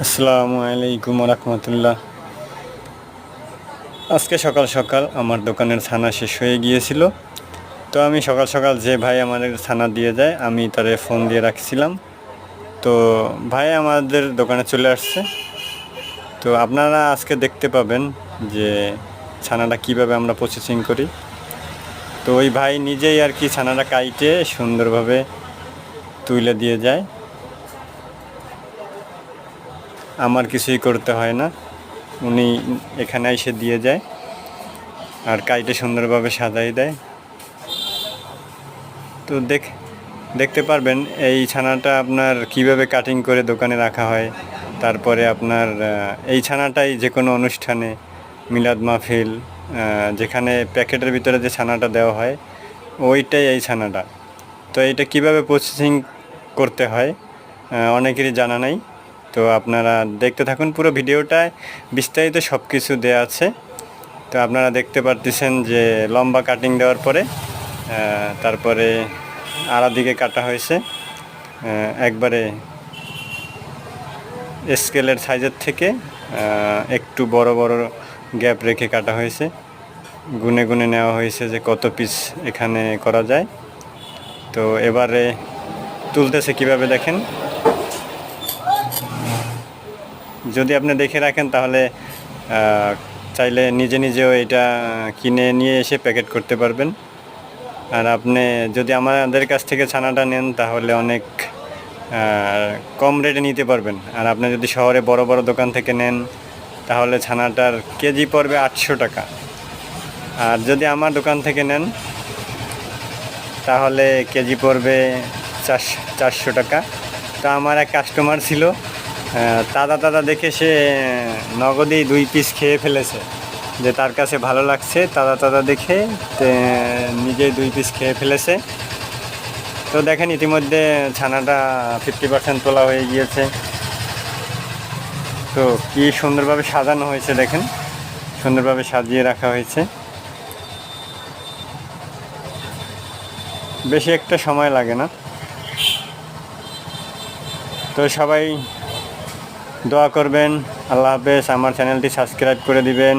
আসসালামু আলাইকুম রহমতুল্লাহ। আজকে সকাল সকাল আমার দোকানের ছানা শেষ হয়ে গিয়েছিল। তো আমি সকাল সকাল যে ভাই আমাদের ছানা দিয়ে যায় আমি তারে ফোন দিয়ে রাখছিলাম। তো ভাই আমাদের দোকানে চলে আসছে। তো আপনারা আজকে দেখতে পাবেন যে ছানাটা কিভাবে আমরা প্রসেসিং করি। তো ওই ভাই নিজেই আর কি ছানাটা কাইটে সুন্দরভাবে তুলে দিয়ে যায়, আমার কিছুই করতে হয় না। উনি এখানে এসে দিয়ে যায় আর কাইটে সুন্দরভাবে সাজাই দেয়। তো দেখতে পারবেন এই ছানাটা আপনার কিভাবে কাটিং করে দোকানে রাখা হয়। তারপরে আপনার এই ছানাটাই যে কোনো অনুষ্ঠানে, মিলাদ মাহফিল, যেখানে প্যাকেটের ভিতরে যে ছানাটা দেওয়া হয় ওইটাই এই ছানাটা। তো এইটা কিভাবে প্রসেসিং করতে হয় অনেকেরই জানা নাই। তো আপনারা দেখতে থাকুন, পুরো ভিডিওটায় বিস্তারিত সব কিছু দেওয়া আছে। তো আপনারা দেখতে পারতেছেন যে লম্বা কাটিং দেওয়ার পরে তারপরে আড়া দিকে কাটা হয়েছে, একবারে স্কেলের সাইজের থেকে একটু বড় বড় গ্যাপ রেখে কাটা হয়েছে। গুনে গুনে নেওয়া হয়েছে যে কত পিস এখানে করা যায়। তো এবারে তুলতেছে কিভাবে দেখেন। যদি আপনি দেখে রাখেন তাহলে চাইলে নিজে নিজেও এটা কিনে নিয়ে এসে প্যাকেট করতে পারবেন। আর আপনি যদি আমাদের কাছ থেকে ছানাটা নেন তাহলে অনেক কম রেটে নিতে পারবেন। আর আপনি যদি শহরে বড় বড় দোকান থেকে নেন তাহলে ছানাটার কেজি পড়বে 800 টাকা। আর যদি আমার দোকান থেকে নেন তাহলে কেজি পড়বে 400 টাকা। তো আমার এক কাস্টমার ছিল, তাজা দেখে সে নগদেই 2 পিস খেয়ে ফেলেছে, যে তার কাছে ভালো লাগছে তাজা দেখে নিজেই 2 পিস খেয়ে ফেলেছে। তো দেখেন ইতিমধ্যে ছানাটা 50% তোলা হয়ে গিয়েছে। তো কি সুন্দরভাবে সাজানো হয়েছে দেখেন, সুন্দরভাবে সাজিয়ে রাখা হয়েছে। বেশি একটা সময় লাগে না। তো সবাই দোয়া করবেন। আল্লাহ হাফেজ। আমার চ্যানেলটি সাবস্ক্রাইব করে দিবেন।